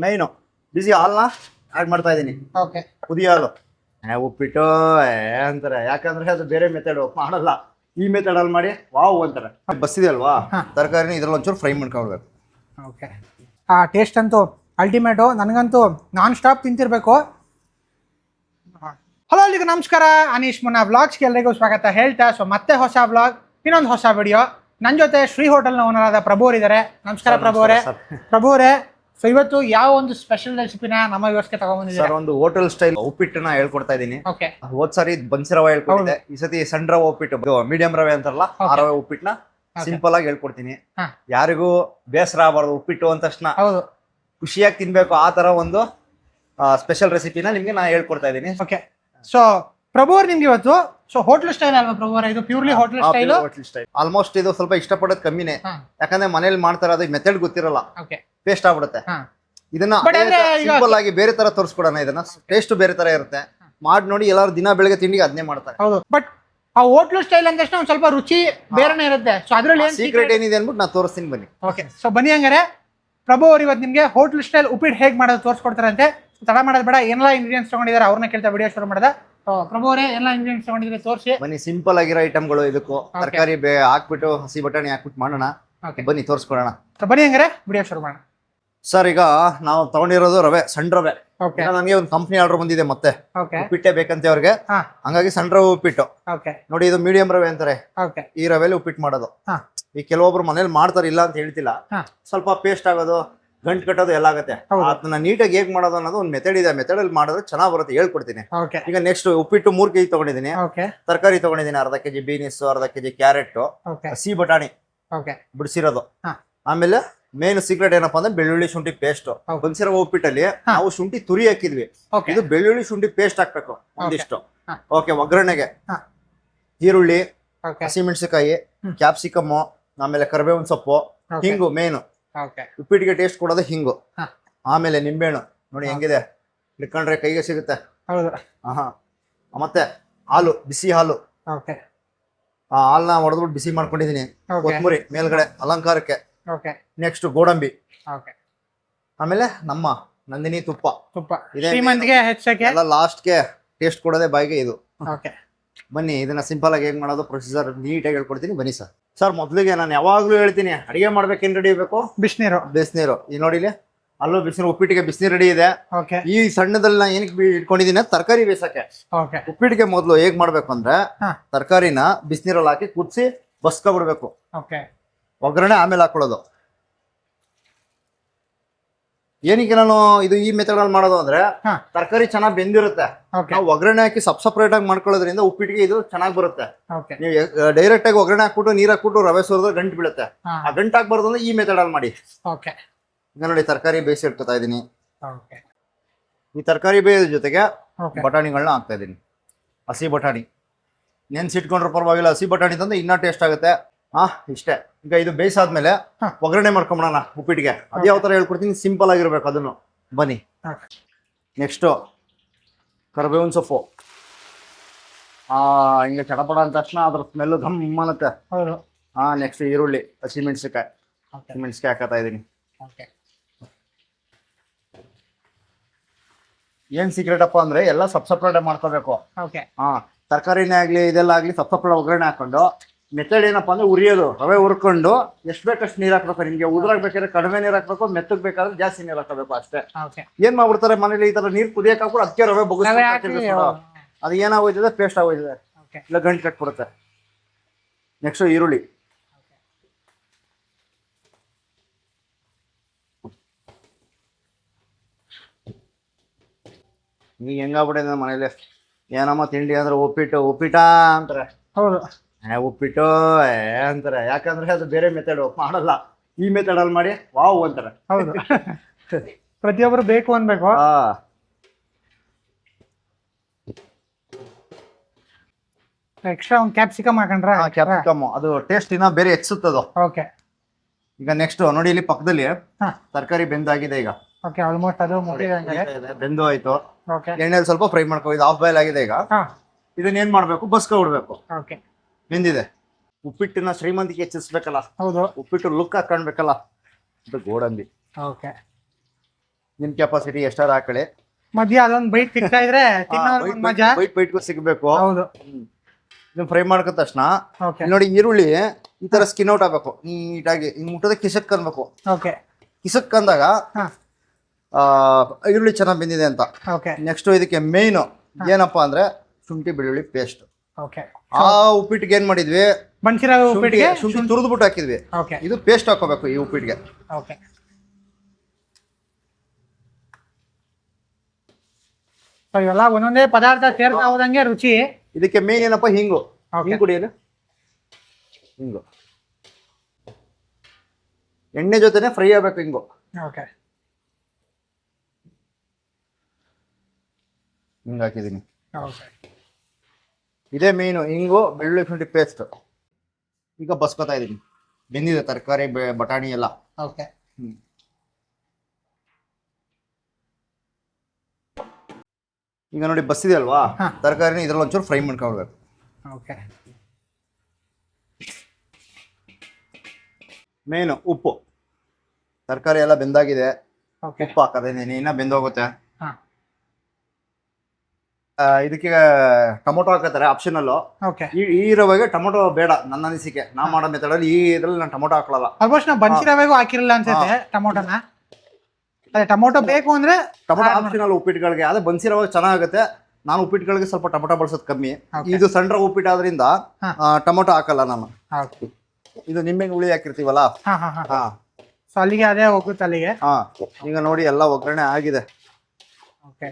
ಮೈನು ಬಿಸಿ ಹಾಲ್ನ add ಮಾಡ್ತಾ ಇದೀನಿ. Okay. ಕುದಿಯ ಹಾಲು ಉಪ್ಪಿಟ್ಟು ಅಂತಾರೆ, ಯಾಕಂದ್ರೆ ಅದು ಬೇರೆ ಮೆಥಡ್ ಮಾಡಲ್ಲ, ಈ ಮೆಥಡ್ ಅಲ್ಲಿ ಮಾಡಿ ವಾವ್ ಅಂತಾರೆ. ಬಸ್ಸಿದೆ ಅಲ್ವಾ, ತರಕಾರಿನ ಇದ್ರಲ್ಲಿ ಒಂಚೂರು ಫ್ರೈ ಮಾಡ್ಕೊಳ್ಬೇಕು. ಓಕೆ. ಆ ಟೇಸ್ಟ್ ಅಂತೂ ಅಲ್ಟಿಮೇಟು, ನನಗಂತೂ ನಾನ್ ಸ್ಟಾಪ್ ತಿಂತಿರ್ಬೇಕು. ಹಲೋ, ಅಲ್ಲಿಗೆ ನಮಸ್ಕಾರ. ಅನೀಶ್ ಮುನ್ನಾ ವ್ಲಾಗ್ಸ್ಗೆ ಎಲ್ಲರಿಗೂ ಸ್ವಾಗತ ಹೇಳ್ತಾ, ಸೊ ಮತ್ತೆ ಹೊಸ ವ್ಲಾಗ್, ಇನ್ನೊಂದು ಹೊಸ ವಿಡಿಯೋ. ನನ್ನ ಜೊತೆ ಶ್ರೀ ಹೋಟೆಲ್ನ ಓನರ್ ಆದ ಪ್ರಭು ಅವರಿದ್ದಾರೆ. ನಮಸ್ಕಾರ ಪ್ರಭು ಅವರೇ. ಪ್ರಭು ಅವರೇ, ಸೊ ಇವತ್ತು ಯಾವ ಒಂದು ಸ್ಪೆಷಲ್ ರೆಸಿಪಿನ ನಮ್ಮ ವ್ಯವಸ್ಥೆ ತಗೊಂಡ್ಬಂದಿದ್ದಾರೆ? ಸರ್, ಒಂದು ಹೋಟೆಲ್ ಸ್ಟೈಲ್ ಉಪ್ಪಿಟ್ಟನ್ನ ಹೇಳ್ಕೊಡ್ತಾ ಇದೀನಿ. ಓಕೆ. ಹೋದ್ ಸಾರಿ ಬನ್ಸಿ ರವೆ ಹೇಳ್ಕೊಟ್ಟಿದ್ದೆ, ಈ ಸತಿ ಸಣ್ಣ ರವೆ ಉಪ್ಪಿಟ್ಟು, ಮೀಡಿಯಂ ರವೆ ಅಂತಾರಲ್ಲ ಆ ರವೆ ಉಪ್ಪಿಟ್ಟನ್ನ ಸಿಂಪಲ್ ಆಗಿ ಹೇಳ್ಕೊಡ್ತೀನಿ. ಯಾರಿಗೂ ಬೇಸರ ಆಗಬಾರ್ದು, ಉಪ್ಪಿಟ್ಟು ಅಂದ ತಕ್ಷಣ ಖುಷಿಯಾಗಿ ತಿನ್ಬೇಕು, ಆ ತರ ಒಂದು ಸ್ಪೆಷಲ್ ರೆಸಿಪಿನ ನಿಮ್ಗೆ ನಾ ಹೇಳ್ಕೊಡ್ತಾ ಇದೀನಿ. ಓಕೆ. ಸೊ ಪ್ರಭು ಅವ್ರು, ನಿಮ್ಗೆ ಇವತ್ತು ಸೊ ಹೋಟೆಲ್ ಸ್ಟೈಲ್ ಅಲ್ವಾ ಪ್ರಭು ಅವರೇ? ಇದು ಪ್ಯೂರ್ಲಿ ಹೋಟೆಲ್ ಸ್ಟೈಲ್. ಆಲ್ಮೋಸ್ಟ್ ಇದು ಸ್ವಲ್ಪ ಇಷ್ಟಪಡೋದು ಕಮ್ಮಿನೇ, ಯಾಕಂದ್ರೆ ಮನೇಲಿ ಮಾಡ್ತಾರೆ, ಅದು ಮೆಥಡ್ ಗೊತ್ತಿರಲ್ಲ, ಪೇಸ್ಟ್ ಆಗ್ಬಿಡುತ್ತೆ. ಇದನ್ನ ಸಿಂಪಲ್ ಆಗಿ ಬೇರೆ ತರ ತೋರಿಸ್ಕೊಡೋಣ, ಇದನ್ನ ಟೇಸ್ಟ್ ಬೇರೆ ತರ ಇರುತ್ತೆ. ಮಾಡಿ ನೋಡಿ, ಎಲ್ಲಾರು ದಿನ ಬೆಳಗ್ಗೆ ತಿಂಡಿಗೆ ಅದನ್ನೇ ಮಾಡ್ತಾರೆ. ಹೌದು, ಬಟ್ ಆ ಹೋಟ್ಲು ಸ್ಟೈಲ್ ಅಂದ ತಕ್ಷಣ ಒಂದ್ ಸ್ವಲ್ಪ ರುಚಿ ಬೇರೆನೇ ಇರುತ್ತೆ. ಸೊ ಅದ್ರಲ್ಲಿ ಸೀಕ್ರೆಟ್ ಏನಿದೆ ಅನ್ಬಿಟ್ಟು ನಾ ತೋರಿಸ್ತೀನಿ, ಬನ್ನಿ. ಓಕೆ. ಸೊ ಬನ್ನಿ ಹಂಗಾರೆ. ಪ್ರಭು ಅವ್ರು ಇವತ್ತು ನಿಮ್ಗೆ ಹೋಟ್ಲ್ ಸ್ಟೈಲ್ ಉಪ್ಪಿಟ್ಟು ಹೇಗೆ ಮಾಡೋದು ತೋರಿಸ್ಕೊಡ್ತಾರಂತೆ. ತಡ ಮಾಡೋದು ಬೇಡ, ಏನೆಲ್ಲ ಇಂಗ್ರೀಡಿಯೆಂಟ್ಸ್ ತಗೊಂಡಿದ್ದಾರೆ ಅವ್ರನ್ನ ಕೇಳ್ತಾ ವಿಡಿಯೋ ಶುರು ಮಾಡಿದ. ಪ್ರಭು ಅವರೇ, ಎಲ್ಲ ಇಂಗ್ರೀಡಿಯೆಂಟ್ಸ್ ತಗೊಂಡಿದ್ರೆ ತೋರಿಸಿ. ಬನ್ನಿ, ಸಿಂಪಲ್ ಆಗಿರೋ ಐಟಮ್ಗಳು ಇದಕ್ಕೂ. ತರಕಾರಿ ಹಾಕ್ಬಿಟ್ಟು, ಹಸಿ ಬಟಾಣಿ ಹಾಕ್ಬಿಟ್ಟು ಮಾಡೋಣ. ಬನ್ನಿ ತೋರಿಸ್ಕೊಡೋಣ. ಬನ್ನಿ ಹಂಗಾರೆ ವಿಡಿಯೋ ಶುರು ಮಾಡೋಣ. ಸರ್, ಈಗ ನಾವು ತಗೊಂಡಿರೋದು ರವೆ, ಸಣ್ಣ ರವೆ. ನನಗೆ ಒಂದು ಕಂಪ್ನಿ ಆರ್ಡರ್ ಬಂದಿದೆ, ಮತ್ತೆ ಉಪ್ಪಿಟ್ಟೆ ಬೇಕಂತೆ ಅವ್ರಿಗೆ, ಹಂಗಾಗಿ ಸಣ್ಣ ರವೆ ಉಪ್ಪಿಟ್ಟು. ನೋಡಿ, ಇದು ಮೀಡಿಯಂ ರವೆ ಅಂತಾರೆ, ಈ ರವೆಲಿ ಉಪ್ಪಿಟ್ಟು ಮಾಡೋದು. ಈ ಕೆಲವೊಬ್ರು ಮನೇಲಿ ಮಾಡ್ತಾರೆ, ಇಲ್ಲ ಅಂತ ಹೇಳ್ತಿಲ್ಲ. ಸ್ವಲ್ಪ ಪೇಸ್ಟ್ ಆಗೋದು, ಗಂಟು ಕಟ್ಟೋದು ಎಲ್ಲ ಆಗುತ್ತೆ. ಅದನ್ನ ನೀಟಾಗಿ ಹೇಗ್ ಮಾಡೋದು ಅನ್ನೋದು ಒಂದು ಮೆಥಡ್ ಇದೆ. ಮೆಥಡ್ ಅಲ್ಲಿ ಮಾಡಿದ್ರೆ ಚೆನ್ನಾಗ್ ಬರುತ್ತೆ, ಹೇಳ್ಕೊಡ್ತೀನಿ. ಈಗ ನೆಕ್ಸ್ಟ್ ಉಪ್ಪಿಟ್ಟು 3 kg ತಗೊಂಡಿದ್ದೀನಿ. ತರಕಾರಿ ತಗೊಂಡಿದ್ದೀನಿ, ಅರ್ಧ ಕೆಜಿ ಬೀನಿಸ್, ಅರ್ಧ ಕೆಜಿ ಕ್ಯಾರೆಟ್, ಹಸಿ ಬಟಾಣಿ ಬಿಡಿಸಿರೋದು. ಆಮೇಲೆ ಮೇನ್ ಸೀಕ್ರೆಟ್ ಏನಪ್ಪಾ ಅಂದ್ರೆ ಬೆಳ್ಳುಳ್ಳಿ ಶುಂಠಿ ಪೇಸ್ಟ್. ಬನ್ಸಿರೋ ಉಪ್ಪಿಟ್ಟಲ್ಲಿ ನಾವು ಶುಂಠಿ ತುರಿ ಹಾಕಿದ್ವಿ, ಇದು ಬೆಳ್ಳುಳ್ಳಿ ಶುಂಠಿ ಪೇಸ್ಟ್ ಹಾಕ್ಬೇಕು ಒಂದಿಷ್ಟು. ಓಕೆ. ಒಗ್ಗರಣೆಗೆ ಈರುಳ್ಳಿ, ಹಸಿಮೆಣಸಿನಕಾಯಿ, ಕ್ಯಾಪ್ಸಿಕಮ್, ಆಮೇಲೆ ಕರಿಬೇವಿನ ಸೊಪ್ಪು, ಹಿಂಗು ಮೇನು. ಉಪ್ಪಿಟ್ಟಿಗೆ ಟೇಸ್ಟ್ ಕೊಡೋದು ಹಿಂಗು. ಆಮೇಲೆ ನಿಂಬೆಹಣ್ಣು ನೋಡಿ ಹೆಂಗಿದೆ, ಇಟ್ಕೊಂಡ್ರೆ ಕೈಗೆ ಸಿಗುತ್ತೆ. ಮತ್ತೆ ಹಾಲು, ಬಿಸಿ ಹಾಲು. ಆ ಹಾಲ್ನ ಹೊಡೆದ್ಬಿಟ್ಟು ಬಿಸಿ ಮಾಡ್ಕೊಂಡಿದೀನಿ. ಕೊತ್ತಂಬರಿ ಮೇಲ್ಗಡೆ ಅಲಂಕಾರಕ್ಕೆ. ನೆಕ್ಸ್ಟ್ ಗೋಡಂಬಿ. ಆಮೇಲೆ ನಮ್ಮ ನಂದಿನಿ ತುಪ್ಪ. ಎಲ್ಲ ಲಾಸ್ಟ್ಗೆ ಟೇಸ್ಟ್ ಕೊಡೋದೇ ಬಾಯಿಗೆ ಇದು. ಬನ್ನಿ, ಇದನ್ನ ಸಿಂಪಲ್ ಆಗಿ ಹೇಗ್ ಮಾಡೋದು ಪ್ರೊಸೀಜರ್ ನೀಟಾಗಿ ಹೇಳ್ಕೊಡ್ತೀನಿ, ಬನ್ನಿ ಸರ್. ಸರ್, ಮೊದಲಿಗೆ ನಾನು ಯಾವಾಗ್ಲೂ ಹೇಳ್ತೀನಿ, ಅಡಿಗೆ ಮಾಡ್ಬೇಕೇನ್ ರೆಡಿ ಬೇಕು? ಬಿಸಿನೀರು. ಬಿಸಿನೀರು. ಈ ನೋಡಿಲಿ, ಅಲ್ಲೂ ಬಿಸಿನೀರು, ಉಪ್ಪಿಟ್ಟಿಗೆ ಬಿಸಿನೀರು ರೆಡಿ ಇದೆ. ಈ ಸಣ್ಣದಲ್ಲಿ ನಾ ಏನಕ್ಕೆ ಇಟ್ಕೊಂಡಿದ್ದೀನಿ, ತರಕಾರಿ ಬೇಸಕ್ಕೆ. ಉಪ್ಪಿಟ್ಟಿಗೆ ಮೊದಲು ಹೇಗ್ ಮಾಡ್ಬೇಕು ಅಂದ್ರೆ, ತರಕಾರಿನ ಬಿಸಿನೀರಲ್ಲಿ ಹಾಕಿ ಕುದಿಸಿ ಬಸ್ಕೊಬಿಡ್ಬೇಕು. ಒಗ್ಗರಣೆ ಆಮೇಲೆ ಹಾಕೊಳ್ಳೋದು. ಏನಕ್ಕೆ ನಾನು ಇದು ಈ ಮೆಥಡ್ ಅಲ್ಲಿ ಮಾಡೋದು ಅಂದ್ರೆ, ತರಕಾರಿ ಚೆನ್ನಾಗಿ ಬೆಂದಿರುತ್ತೆ, ನಾವು ಒಗ್ಗರಣೆ ಹಾಕಿ ಸಪ್ರೇಟ್ ಆಗಿ ಮಾಡ್ಕೊಳ್ಳೋದ್ರಿಂದ ಉಪ್ಪಿಟ್ಟಿಗೆ ಇದು ಚೆನ್ನಾಗಿ ಬರುತ್ತೆ. ನೀವು ಡೈರೆಕ್ಟ್ ಆಗಿ ಒಗ್ಗರಣೆ ಹಾಕ್ಬಿಟ್ಟು ನೀರ್ ಹಾಕ್ಬಿಟ್ಟು ರವೆ ಸೋರಿದ್ರೆ ಗಂಟು ಬೀಳುತ್ತೆ. ಆ ಗಂಟು ಹಾಕ್ಬಾರ್ದು ಅಂದ್ರೆ ಈ ಮೆಥಡ್ ಅಲ್ಲಿ ಮಾಡಿ. ಈಗ ನೋಡಿ, ತರಕಾರಿ ಬೇಯಿಸಿ ಇಟ್ಕೊತಾ ಇದೀನಿ. ಈ ತರಕಾರಿ ಬೇಯೋದ್ರ ಜೊತೆಗೆ ಬಟಾಣಿಗಳನ್ನ ಹಾಕ್ತಾ ಇದೀನಿ. ಹಸಿ ಬಟಾಣಿ ನೆನ್ಸಿಟ್ಕೊಂಡ್ರೆ ಪರವಾಗಿಲ್ಲ, ಹಸಿ ಬಟಾಣಿ ತಂದ್ರೆ ಇನ್ನೂ ಟೇಸ್ಟ್ ಆಗುತ್ತೆ. ಇಷ್ಟೇ. ಈಗ ಇದು ಬೇಯಿಸಾದ್ಮೇಲೆ ಒಗ್ಗರಣೆ ಮಾಡ್ಕೊಂಬಿಡೋಣ ಉಪ್ಪಿಟ್ಟಿಗೆ. ಅದು ಯಾವ ತರ ಹೇಳ್ಕೊಡ್ತೀನಿ, ಸಿಂಪಲ್ ಆಗಿರ್ಬೇಕು ಅದನ್ನು. ಬನ್ನಿ. ನೆಕ್ಸ್ಟ್ ಕರಿಬೇವಿನ ಸೊಪ್ಪು. ಹಿಂಗೆ ಚಟಪಟ ಅಂದ ತಕ್ಷಣ ಅದ್ರ ಸ್ಮೆಲ್ಲು ಘಮ್ ಅನ್ನತ್ತೆ. ನೆಕ್ಸ್ಟ್ ಈರುಳ್ಳಿ, ಹಸಿಮೆಣಸಿನಕಾಯಿ. ಹಸಿಮೆಣಸಿನಕಾಯಿ ಹಾಕತಾ ಇದೀನಿ. ಏನ್ ಸೀಕ್ರೆಟ್ ಅಪ್ಪ ಅಂದ್ರೆ, ಎಲ್ಲ ಸಪ್ರೇಟ್ ಮಾಡ್ಕೋಬೇಕು. ತರಕಾರಿನೇ ಆಗ್ಲಿ ಇದೆಲ್ಲ ಆಗ್ಲಿ ಸಪ್ರೇಟ್ ಒಗ್ಗರಣೆ ಹಾಕೊಂಡು, ಮೆಥಡ್ ಏನಪ್ಪಾ ಅಂದ್ರೆ ಉರಿಯೋದು. ರವೆ ಹುರ್ಕೊಂಡು ಎಷ್ಟು ಬೇಕಷ್ಟು ನೀರ್ ಹಾಕ್ಬೇಕು. ನಿಮ್ಗೆ ಉದುರಾಗ್ಬೇಕಾದ್ರೆ ಕಡಿಮೆ ನೀರ್ ಹಾಕ್ಬೇಕು, ಮೆತ್ತಗ್ ಬೇಕಾದ್ರೆ ಜಾಸ್ತಿ ನೀರ್ ಹಾಕಬೇಕು ಅಷ್ಟೇ. ಏನ್ ಮಾಡ್ಬಿಡ್ತಾರೆ ಮನೇಲಿ, ಈ ತರ ನೀರ್ ಕುದಿಯಕ್ ಹಾಕ್ಬಿಟ್ಟು ಅದಕ್ಕೆ ರವೆ ಬಗ್ಗಿಸ್ಬಿಟ್ಟು ಅದು ಏನಾಗೋಯ್ತದೆ, ಪೇಸ್ಟ್ ಆಗೋಯ್ತದೆ, ಇಲ್ಲ ಗಂಟು ಕಟ್ಬಿಡುತ್ತೆ. ನೆಕ್ಸ್ಟ್ ಈರುಳ್ಳಿ. ಈಗ ಹೆಂಗಾಗ್ಬಿಟ್ಟಿದೆ ಮನೇಲಿ, ಏನಮ್ಮ ತಿಂಡಿ ಅಂದ್ರೆ ಉಪ್ಪಿಟ್ಟ ಅಂತಾರೆ. ಉಪ್ಪಿಟ್ಟು ಅಂತಾರೆ, ಯಾಕಂದ್ರೆ ಅದು ಬೇರೆ ಮೆಥಡ್ ಮಾಡಲ್ಲ, ಈ ಮೆಥಡ್ ಅಲ್ಲಿ ಮಾಡಿ ವಾವ್ ಅಂತಾರೆ. ಹೌದು, ಪ್ರತಿಯೊಬ್ಬರು ಬೇಕು ಅನ್ಬೇಕು. ಎಕ್ಸ್ಟ್ರಾ ಒಂದು ಕ್ಯಾಪ್ಸಿಕಮ್ ಹಾಕೊಂಡ್ರೆ ಕ್ಯಾಪ್ಸಿಕಮ್ ಅದು ಟೇಸ್ಟ್ ಇನ್ನ ಬೇರೆ ಹೆಚ್ಚುತ್ತದು. ಈಗ ನೆಕ್ಸ್ಟ್ ನೋಡಿ, ಇಲ್ಲಿ ಪಕ್ಕದಲ್ಲಿ ತರಕಾರಿ ಬೆಂದಾಗಿದೆ. ಈಗ ಆಲ್ಮೋಸ್ಟ್ ಅದು ಬೆಂದು ಆಯ್ತು. ಎಣ್ಣೆಲಿ ಸ್ವಲ್ಪ ಫ್ರೈ ಮಾಡ್ಕೊ. ಇದು ಹಾಫ್ ಬಾಯ್ಲ್ ಆಗಿದೆ. ಈಗ ಇದನ್ನ ಏನ್ ಮಾಡ್ಬೇಕು, ಬಸ್ಕೊಬಿಡ್ಬೇಕು. ಬೆಂದಿದೆ. ಉಪ್ಪಿಟ್ಟಿನ ಶ್ರೀಮಂತಿಗೆ ಹೆಚ್ಚಿಸ್ಬೇಕಲ್ಲ, ಉಪ್ಪಿಟ್ಟು ಲುಕ್ ಹಾಕೊಂಡ್ಬೇಕಲ್ಲ, ಇದು ಗೋಡಂಬಿ. ನಿಮ್ ಕೆಪಾಸಿಟಿ ಎಷ್ಟಾರ ಹಾಕೊಳ್ಳಿ. ಮಧ್ಯ ಅದೊಂದು ಬೈಟ್ ಸಿಗ್ತಾ ಇದ್ರೆ ತಿನ್ನೋರ್ಗ್ ಒಂದ್ ಮಜಾ. ಬೈಟ್ಗೂ ಸಿಗ್ಬೇಕು. ಹೌದು. ಇದನ್ನ ಫ್ರೈ ಮಾಡ್ಕೊಂಡ ತಕ್ಷಣ ಓಕೆ ನೋಡಿ ಈರುಳ್ಳಿ ಈ ತರ ಸ್ಕಿನ್ ಔಟ್ ಆಗ್ಬೇಕು ನೀಟಾಗಿ. ಹಿಂಗ್ ಮುಟ್ಟದ ಕಿಸಕ್ ಅನ್ಬೇಕು. ಓಕೆ ಕಿಸಕ್ ಅಂದಾಗ ಹಾ ಈರುಳ್ಳಿ ಚೆನ್ನಾಗಿ ಬೆಂದಿದೆ ಅಂತ. ಓಕೆ ನೆಕ್ಸ್ಟ್ ಇದಕ್ಕೆ ಮೇಯ್ನು ಏನಪ್ಪಾ ಅಂದ್ರೆ ಶುಂಠಿ ಬೆಳ್ಳುಳ್ಳಿ ಪೇಸ್ಟ್. ಓಕೆ ಆ ಉಪ್ಪಿಟ್ಟಿಗೆ ಏನ್ ಮಾಡಿದ್ವಿ, ಬನ್ಸಿರೋ ಉಪ್ಪಿಟ್ಟಿಗೆ ಶುಂಠಿ ತುರಿದ್ಬಿಟ್ಟು ಹಾಕಿದ್ವಿ. ಓಕೆ ಇದು ಪೇಸ್ಟ್ ಹಾಕೋಬೇಕು ಈ ಉಪ್ಪಿಟ್ಟಿಗೆ. ಓಕೆ ಸೊ ಇವೆಲ್ಲ ಒಂದೊಂದೇ ಪದಾರ್ಥ ಸೇರ್ತಾ ಹೋದಂಗೆ ರುಚಿ. ಇದಕ್ಕೆ ಮೇನ್ ಏನಪ್ಪ, ಹಿಂಗು. Okay. ಹಿಂಗ್ ಕುಡಿಯೋದು ಹಿಂಗು ಎಣ್ಣೆ ಜೊತೆನೆ ಫ್ರೈ ಆಗ್ಬೇಕು ಹಿಂಗು. ಓಕೆ ಹಿಂಗ್ ಹಾಕಿದೀನಿ. ಓಕೆ ಇದೇ ಮೇನು, ಹಿಂಗು ಬೆಳ್ಳುಳ್ಳಿ ಶುಂಠಿ ಪೇಸ್ಟ್. ಈಗ ಬಸ್ಕೊತಾ ಇದೀನಿ. ಬೆಂದಿದೆ ತರಕಾರಿ ಬಟಾಣಿ ಎಲ್ಲ. ಓಕೆ ಈಗ ನೋಡಿ ಬಸ್ಸಿದೆ ಅಲ್ವಾ, ಹಾ. ತರಕಾರಿನ ಇದ್ರಲ್ಲಿ ಒಂಚೂರು ಫ್ರೈ ಮಾಡ್ಕೊಳ್ಬೇಕು. ಓಕೆ ಮೇನು ಉಪ್ಪು. ತರಕಾರಿ ಎಲ್ಲ ಬೆಂದಾಗಿದೆ, ಓಕೆ ಉಪ್ಪು ಹಾಕೋದೇನೆ, ಇನ್ನ ಬೆಂದೋಗುತ್ತೆ. ಹಾ ಇದಕ್ಕೆ ಟೊಮೊಟೊ ಹಾಕತಾರೆ ಆಪ್ಷನಲ್. ಓಕೆ ಈ ರವೆಗೆ ಟೊಮೊಟೊ ಬೇಡ ನನ್ನ ಅನಿಸಿಕೆ. ನಾ ಮಾಡೋ ಮೆಥಡಲ್ಲಿ ಈ ಇದ್ರಲ್ಲಿ ನಾನು ಟೊಮೊಟೊ ಹಾಕಲ್ಲ. ಆಲ್ಮೋಸ್ಟ್ ನಾವು ಬನ್ಸಿ ರವೆಗೂ ಹಾಕಿರಲಿಲ್ಲ ಅನ್ಸುತ್ತೆ ಟೊಮೊಟೊನ. ಅದೇ ಟೊಮೊಟೊ ಬೇಕು ಅಂದ್ರೆ ಟೊಮೊಟೊ ಆಪ್ಷನಲ್ ಉಪ್ಪಿಟ್ಟುಗಳಿಗೆ. ಅದೇ ಬನ್ಸಿ ರವೆ ಚೆನ್ನಾಗುತ್ತೆ. ನಾನು ಉಪ್ಪಿಟ್ಟುಗಳಿಗೆ ಸ್ವಲ್ಪ ಟೊಮೊಟೊ ಬಳಸೋದು ಕಮ್ಮಿ. Okay. ಇದು ಸಣ್ಣ ರವೆ ಉಪ್ಪಿಟ್ಟು ಆದ್ರಿಂದ ಹಾ. ಟೊಮೊಟೊ ಹಾಕಲ್ಲ ನಾನು. ಓಕೆ ಇದು ನಿಂಬೆ ಹುಳಿ ಹಾಕಿರ್ತೀವಲ್ಲ. ಹಾ ಹಾ ಹಾ ಹಾ ಸೊ ಅಲ್ಲಿಗೆ ಅದೇ ಹೋಗುತ್ತೆ ಅಲ್ಲಿಗೆ. ಹಾ ಈಗ ನೋಡಿ ಎಲ್ಲ ಒಗ್ಗರಣೆ ಆಗಿದೆ. ಓಕೆ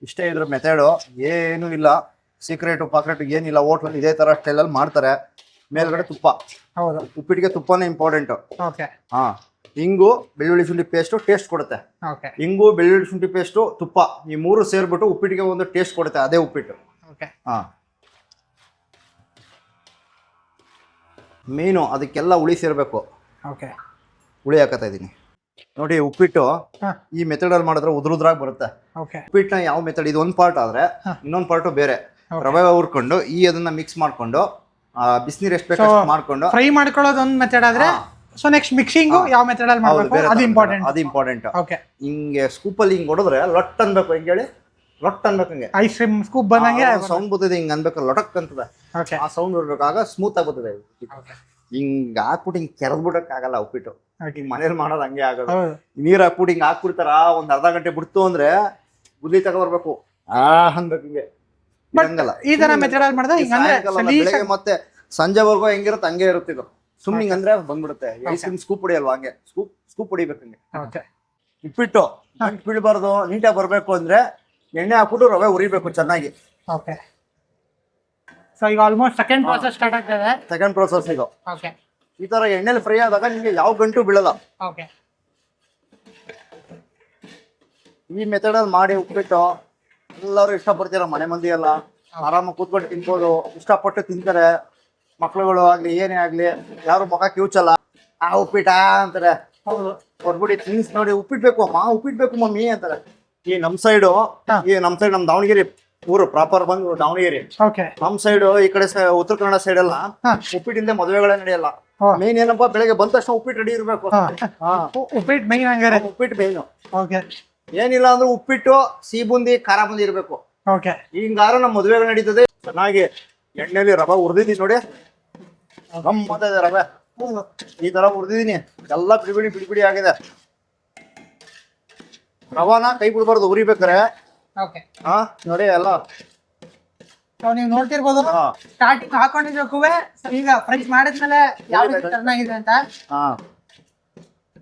ಇಷ್ಟೇ ಇದ್ರ ಮೆಥಡು, ಏನು ಇಲ್ಲ ಸೀಕ್ರೆಟ್ ಪಾಕ್ರೆಟ್ ಏನಿಲ್ಲ. ಹೋಟ್ಲಲ್ಲಿ ಇದೇ ತರ ಸ್ಟೈಲಲ್ಲಿ ಮಾಡ್ತಾರೆ. ಮೇಲ್ಗಡೆ ತುಪ್ಪ. ಹೌದು. ಉಪ್ಪಿಟ್ಟಿಗೆ ತುಪ್ಪನೇ ಇಂಪಾರ್ಟೆಂಟ್. ಓಕೆ ಹಾ ಹಿಂಗು ಬೆಳ್ಳುಳ್ಳಿ ಶುಂಠಿ ಪೇಸ್ಟು ಟೇಸ್ಟ್ ಕೊಡುತ್ತೆ. ಓಕೆ ಹಿಂಗು ಬೆಳ್ಳುಳ್ಳಿ ಶುಂಠಿ ಪೇಸ್ಟು ತುಪ್ಪ ಈ ಮೂರು ಸೇರ್ಬಿಟ್ಟು ಉಪ್ಪಿಟ್ಟಿಗೆ ಒಂದು ಟೇಸ್ಟ್ ಕೊಡುತ್ತೆ. ಅದೇ ಉಪ್ಪಿಟ್ಟು. ಓಕೆ ಹಾ ಮೇನು ಅದಕ್ಕೆಲ್ಲ ಹುಳಿ ಸೇರ್ಬೇಕು. ಓಕೆ ಹುಳಿ ಹಾಕತ್ತಾ ಇದೀನಿ ನೋಡಿ. ಉಪ್ಪಿಟ್ಟು ಹಾ ಈ ಮೆಥಡಲ್ಲಿ ಮಾಡಿದ್ರೆ ಉದ್ರುದ್ರಾಗಿ ಬರುತ್ತೆ. ಓಕೆ ಉಪ್ಪಿಟ್ಟನ್ನ ಯಾವ ಮೆಥಡ್, ಇದು ಒಂದು ಪಾರ್ಟ್ ಆದ್ರೆ ಹಾ. ಇನ್ನೊಂದು ಪಾರ್ಟು ಬೇರೆ. Okay. ರವೆ ಹುರ್ಕೊಂಡು ಅದನ್ನ ಮಿಕ್ಸ್ ಮಾಡ್ಕೊಂಡು ಬಿಸಿನೀರು ಎಷ್ಟು ಬೇಕು ಅಷ್ಟು ಮಾಡ್ಕೊಂಡು ಫ್ರೈ ಮಾಡ್ಕೊಳ್ಳೋದು ಒಂದು ಮೆಥಡ್ ಆದ್ರೆ, ಸೊ ನೆಕ್ಸ್ಟ್ ಮಿಕ್ಸಿಂಗ್ ಯಾವ ಮೆಥಡ್ ಅಲ್ಲಿ ಹೌದು, ಮಾಡಬೇಕು ಬೇರೆ ಅದು ತರ ಇಂಪಾರ್ಟೆಂಟ್. ಅದು ಇಂಪಾರ್ಟೆಂಟ್. ಓಕೆ ಹಿಂಗೆ ಸ್ಕೂಪಲ್ಲಿ ಹಿಂಗ್ ಹೊಡೆದ್ರೆ ಲೊಟ್ ಅನ್ಬೇಕು. ಹಿಂಗೆ ಹೇಳಿ ಲೊಟ್ ಅನ್ಬೇಕು. ಹಿಂಗೆ ಐಸ್ ಕ್ರೀಮ್ ಸ್ಕೂಪ್ ಬಂದಂಗೆ. ಸೌಂಡ್ ಬರ್ತದೆ, ಹಿಂಗ್ ಅನ್ಬೇಕು, ಲೊಟಕ್ ಅಂತದೆ. ಓಕೆ ಆ ಸೌಂಡ್ ಇರ್ಬೇಕಾಗ ಸ್ಮೂತ್ ಆಗ್ಬಿಡ್ತದೆ. ಓಕೆ ಹಿಂಗ್ ಹಾಕ್ಬಿಟ್ಟು ಹಿಂಗ್ ಕೆರೆದ್ಬಿಡಕ್ ಆಗಲ್ಲ ಉಪ್ಪಿಟ್ಟು. ಓಕೆ ಹಿಂಗ್ ಮನೇಲಿ ಮಾಡೋದು ಹಂಗೆ ಆಗೋದು. ಹೌದು. ನೀರ್ ಹಾಕ್ಬಿಟ್ಟು ಹಿಂಗ್ ಹಾಕ್ಬಿಡ್ತಾರ, ಒಂದ್ ಅರ್ಧ ಗಂಟೆ ಬಿಡ್ತು ಅಂದ್ರೆ ಗುದ್ಲಿ ತಗೊಬರ್ಬೇಕು. ಅನ್ಬೇಕು ಹಿಂಗೆ. ಹಂಗಲ್ಲ ಈ ತರ ಮೆಥಡ್ ಅಲ್ಲಿ ಮಾಡಿದ್ರೆ ಹಿಂಗ್ ಅಂದ್ರೆ ಬೆಳಗ್ಗೆ ಮತ್ತೆ ಸಂಜೆವರೆಗೂ ಹೆಂಗಿರುತ್ತೆ ಹಂಗೆ ಇರುತ್ತೆ. ಇದು ಸುಮ್ಮನೆ ಹಿಂಗ್ ಅಂದ್ರೆ ಬಂದ್ಬಿಡುತ್ತೆ. ಐಸ್ ಕ್ರೀಮ್ ಸ್ಕೂಪ್ ಹೊಡಿಯಲ್ವಾ, ಹಂಗೆ ಸ್ಕೂಪ್ ಹೊಡಿಬೇಕು ಹಿಂಗೆ. ಓಕೆ ಉಪ್ಪಿಟ್ಟು ಬೀಳ್ಬಾರ್ದು, ನೀಟಾಗಿ ಬರ್ಬೇಕು ಅಂದ್ರೆ ಎಣ್ಣೆ ಹಾಕ್ಬಿಟ್ಟು ರವೆ ಉರಿಬೇಕು ಚೆನ್ನಾಗಿ. ಓಕೆ ಸೊ ಈಗ ಆಲ್ಮೋಸ್ಟ್ ಸೆಕೆಂಡ್ ಪ್ರಾಸೆಸ್ ಸ್ಟಾರ್ಟ್ ಆಗ್ತದೆ. ಸೆಕೆಂಡ್ ಪ್ರೊಸೆಸ್ ಇದು. ಓಕೆ ಈ ತರ ಎಣ್ಣೆಲಿ ಫ್ರೈ ಆದಾಗ ನಿಮ್ಗೆ ಯಾವ ಗಂಟು ಬೀಳಲ್ಲ. ಓಕೆ ಈ ಮೆಥಡ್ ಅಲ್ಲಿ ಮಾಡಿ ಉಪ್ಪಿಟ್ಟು ಎಲ್ಲರೂ ಇಷ್ಟಪಡ್ತೀರ. ಮನೆ ಮಂದಿ ಎಲ್ಲ ಆರಾಮಾಗಿ ಕೂತ್ಕೊಂಡು ತಿನ್ಬೋದು, ಇಷ್ಟಪಟ್ಟು ತಿಂತಾರೆ. ಮಕ್ಳುಗಳು ಆಗ್ಲಿ ಏನೇ ಆಗ್ಲಿ ಯಾರು ಮುಖ ಕಿವುಚಲ್ಲ. ಆ ಉಪ್ಪಿಟ್ಟ ಅಂತಾರೆ. ಹೌದು. ಹೊರ್ಬಿಡಿ ತಿನ್ಸ್ ನೋಡಿ, ಉಪ್ಪಿಟ್ಟು ಬೇಕು ಅಮ್ಮ, ಉಪ್ಪಿಟ್ಟು ಬೇಕು ಮಮ್ಮಿ ಅಂತಾರೆ. ಈ ನಮ್ ಸೈಡ್ ನಮ್ ದಾವಣಗೆರೆ ಊರು ಪ್ರಾಪರ್ ಬಂದು ದಾವಣಗೆರೆ. ಓಕೆ ನಮ್ ಸೈಡ್ ಈ ಕಡೆ ಉತ್ತರ ಕನ್ನಡ ಸೈಡ್ ಎಲ್ಲ ಹಾ. ಉಪ್ಪಿಟ್ಟಿಂದ ಮದುವೆಗಳೇ ನಡೆಯಲ್ಲ. ಹಾ. ಮೇನ್ ಏನಪ್ಪಾ, ಬೆಳಗ್ಗೆ ಬಂದ ತಕ್ಷಣ ಉಪ್ಪಿಟ್ಟು ರೆಡಿ ಇರ್ಬೇಕು. ಹಾ ಉಪ್ಪಿಟ್ಟು ಮೈನ್ ಹಂಗಾರೆ. ಉಪ್ಪಿಟ್ಟು ಮೇನು. ಓಕೆ ಏನಿಲ್ಲ ಅಂದ್ರೆ ಉಪ್ಪಿಟ್ಟು, ಸಿಹಿ ಬೂಂದಿ, ಖಾರ ಬೂಂದಿ ಇರ್ಬೇಕು. ಓಕೆ ಹಿಂಗಾರ ನಮ್ಮ ಮದುವೆಗಳು ನಡೀತದೆ. ಚೆನ್ನಾಗಿ ಎಣ್ಣೆಲಿ ರವೆ ಹುರಿದಿದ್ದೀನಿ ನೋಡಿ. ಗಮ್ಮತ್ತ ಇದೆ ರವೆ. ಈ ತರ ಹುರಿದಿದ್ದೀನಿ, ಎಲ್ಲ ಬಿಡಿ ಬಿಡಿ ಆಗಿದೆ. ರವಾನ ಕೈ ಬಿಡ್ಬಾರ್ದು, ಉರಿಬೇಕಾರೆ. ಓಕೆ ಹಾ ನೋಡಿ ಎಲ್ಲ. ಸೊ ನೀವು ನೋಡ್ತಿರ್ಬೋದು ಹಾ ಸ್ಟಾರ್ಟಿಂಗ್ ಹಾಕೊಂಡಿದ್ದಕ್ಕೂ ಈಗ ಫ್ರೈ ಮಾಡಿದ್ಮೇಲೆ ಯಾವ ರೀತಿ ಚೆನ್ನಾಗಿದೆ ಅಂತ. ಹಾ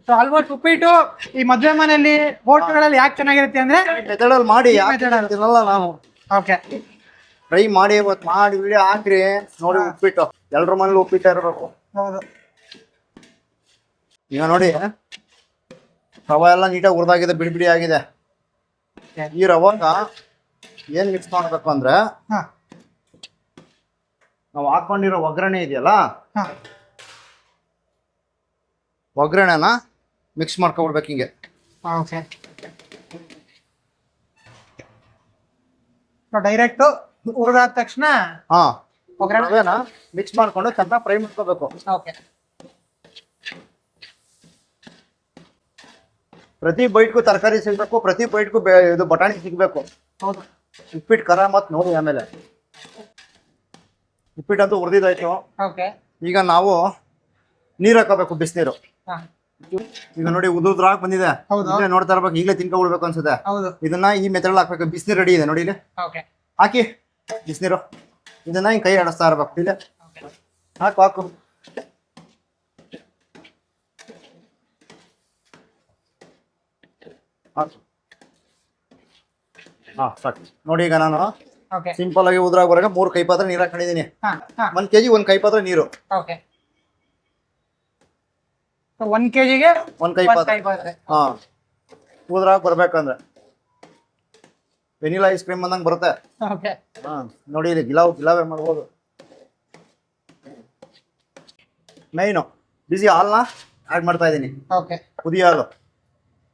ಸೊ ಆಲ್ಮೋಸ್ಟ್ ಉಪ್ಪಿಟ್ಟು ಈ ಮದುವೆ ಮನೆಯಲ್ಲಿ ಹೋಟೆಲ್ಗಳಲ್ಲಿ ಯಾಕೆ ಚೆನ್ನಾಗಿರುತ್ತೆ ಅಂದ್ರೆ ಮೆಥಡಲ್ಲಿ ಮಾಡಿ method ಅಲ್ಲಿ. ತಿನ್ನಲ್ಲ ನಾವು. ಓಕೆ ಫ್ರೈ ಮಾಡಿ ಇವತ್ತು ಮಾಡಿ ವಿಡಿಯೋ ಹಾಕ್ರಿ ನೋಡಿ. ಉಪ್ಪಿಟ್ಟು ಎಲ್ರ ಮನೇಲಿ ಉಪ್ಪಿಟ್ಟು ಇರಬೇಕು. ಹೌದು. ಈಗ ನೋಡಿ ರವೆ ಎಲ್ಲ ನೀಟಾಗಿ ಹುರಿದಾಗಿದೆ, ಬಿಡಿ ಆಗಿದೆ. ಈ ರವಾಗ ಏನ್ ಮಿಕ್ಸ್ ಮಾಡ್ಬೇಕು ಅಂದ್ರೆ, ಹಾ ನಾವು ಹಾಕೊಂಡಿರೋ ಒಗ್ಗರಣೆ ಇದೆಯಲ್ಲ, ಹಾ ಒಗ್ಗರಣೆನ ಮಿಕ್ಸ್ ಮಾಡ್ಕೊಬಿಡ್ಬೇಕು ಹಿಂಗೆ. ಓಕೆ ಡೈರೆಕ್ಟ್ ಹುರಿದಾದ ತಕ್ಷಣ ಹಾ ಒಗ್ಗರಣೆ. ರವೆನ ಮಿಕ್ಸ್ ಮಾಡ್ಕೊಂಡು ಚೆನ್ನಾಗಿ ಫ್ರೈ ಮಾಡ್ಕೋಬೇಕು. ಓಕೆ ಪ್ರತಿ ಬೈಟ್ಗೂ ತರಕಾರಿ ಸಿಗ್ಬೇಕು, ಪ್ರತಿ ಬೈಟ್ಗೂ ಇದು ಬಟಾಣಿ ಸಿಗ್ಬೇಕು. ಹೌದು. ಉಪ್ಪಿಟ್ಟು ಕರ ಮತ್ ನೋಡಿ. ಆಮೇಲೆ ಉಪ್ಪಿಟ್ಟಂತೂ ಹುರಿದಿದ್ದಾಯ್ತು. ಓಕೆ. ಈಗ ನಾವು ನೀರ್ ಹಾಕೋಬೇಕು, ಬಿಸಿನೀರು. ಈಗ ನೋಡಿ ಉದುರಾಗ್ ಬಂದಿದೆ. ಇಲ್ಲೇ ನೋಡ್ತಾ ಇರ್ಬೇಕು, ಈಗಲೇ ತಿನ್ಕೊಬಿಡ್ಬೇಕು ಅನ್ಸುತ್ತೆ. ಇದನ್ನ ಈ ಮೆಥಡ್ ಹಾಕ್ಬೇಕು. ಬಿಸಿನೀರು ರೆಡಿ ಇದೆ ನೋಡಿ ಇಲ್ಲಿ. ಹಾಕಿ ಬಿಸಿನೀರು. ಇದನ್ನ ಹಿಂಗ್ ಕೈ ಆಡಿಸ್ತಾ ಇರ್ಬೇಕು. ಇಲ್ಲ ಹಾಕು ಹಾಕು. ಹಾ ಸಾಕು ನೋಡಿ. ಈಗ ನಾನು ಸಿಂಪಲ್ ಆಗಿ ಉದ್ರಾಗ ಬರಾಗ 3 ಕೈ ಪಾತ್ರೆ ನೀರ್ ಹಾಕೊಂಡಿದೀನಿ. 1 kg 1 ಕೈ ಪಾತ್ರೆ ನೀರು. 1 kgಗೆ 1 ಕೈ ಪಾತ್ರೆ. ಹಾ, ಉದ್ರಾಗ ಬರ್ಬೇಕಂದ್ರೆ ವೆನಿಲಾ ಐಸ್ ಕ್ರೀಮ್ ಬಂದಂಗೆ ಬರುತ್ತೆ. ಹಾ ನೋಡಿ, ಇಲ್ಲಿ ಗಿಲಾವೇ ಮಾಡ್ಬೋದು. ಮೈನು ಬಿಸಿ ಹಾಲ್ನ ಆಡ್ ಮಾಡ್ತಾ ಇದೀನಿ. ಕುದಿ ಹಾಲು.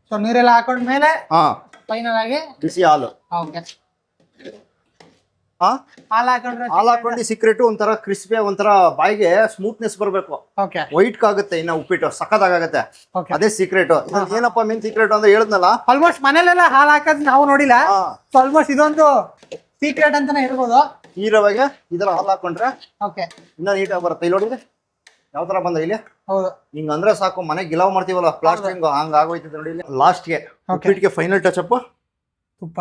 ಸೊ ನೀರೆಲ್ಲ ಹಾಕೊಂಡ್ಮೇಲೆ ಹಾ ಫೈನಲ್ ಆಗಿ ಬಿಸಿ ಹಾಲು. ಹಾಲು ಹಾಕೊಂಡು ಸೀಕ್ರೆಟ್ ಒಂಥರ ಕ್ರಿಸ್ಪಿ, ಒಂಥರ ಬಾಯಿಗೆ ಸ್ಮೂತ್ನೆಸ್ ಬರ್ಬೇಕು. ವೈಟ್ ಆಗುತ್ತೆ, ಇನ್ನ ಉಪ್ಪಿಟ್ಟು ಸಖತ್ತಾಗತ್ತೆ. ಅದೇ ಸೀಕ್ರೆಟ್. ಏನಪ್ಪಾ ಮೇನ್ ಸೀಕ್ರೆಟ್ ಅಂತ ಹೇಳಿದ್ನಲ್ಲ. ಆಲ್ಮೋಸ್ಟ್ ಮನೇಲೆಲ್ಲ ಹಾಲು ಹಾಕೋದ್ ನಾವು ನೋಡಿಲ್ಲ. ಆಲ್ಮೋಸ್ಟ್ ಇದೊಂದು ಸೀಕ್ರೆಟ್ ಅಂತಾನೆ ಹೇಳ್ಬೋದು. ಈ ರವೆಗೆ ಇದರ ಹಾಲು ಹಾಕೊಂಡ್ರೆ ಇನ್ನ ನೀಟಾಗಿ ಬರುತ್ತೆ. ಇಲ್ಲಿ ನೋಡಿದ್ರೆ ಯಾವ ತರ ಬಂದ ಇಲ್ಲಿ. ಹಿಂಗ ಅಂದ್ರೆ ಸಾಕು, ಮನೆ ಗಿಲಾವ್ ಮಾಡ್ತೀವಲ್ಲ ಪ್ಲಾಸ್ಟಿಂಗ್, ಹಂಗ ಆಗೋಯ್ತದೆ ನೋಡಿ. ಇಲ್ಲಿ ಲಾಸ್ಟ್ಗೆ ಉಪ್ಪಿಟ್ಟಿಗೆ ಫೈನಲ್ ಟಚ್ ಅಪ್ ತುಪ್ಪ.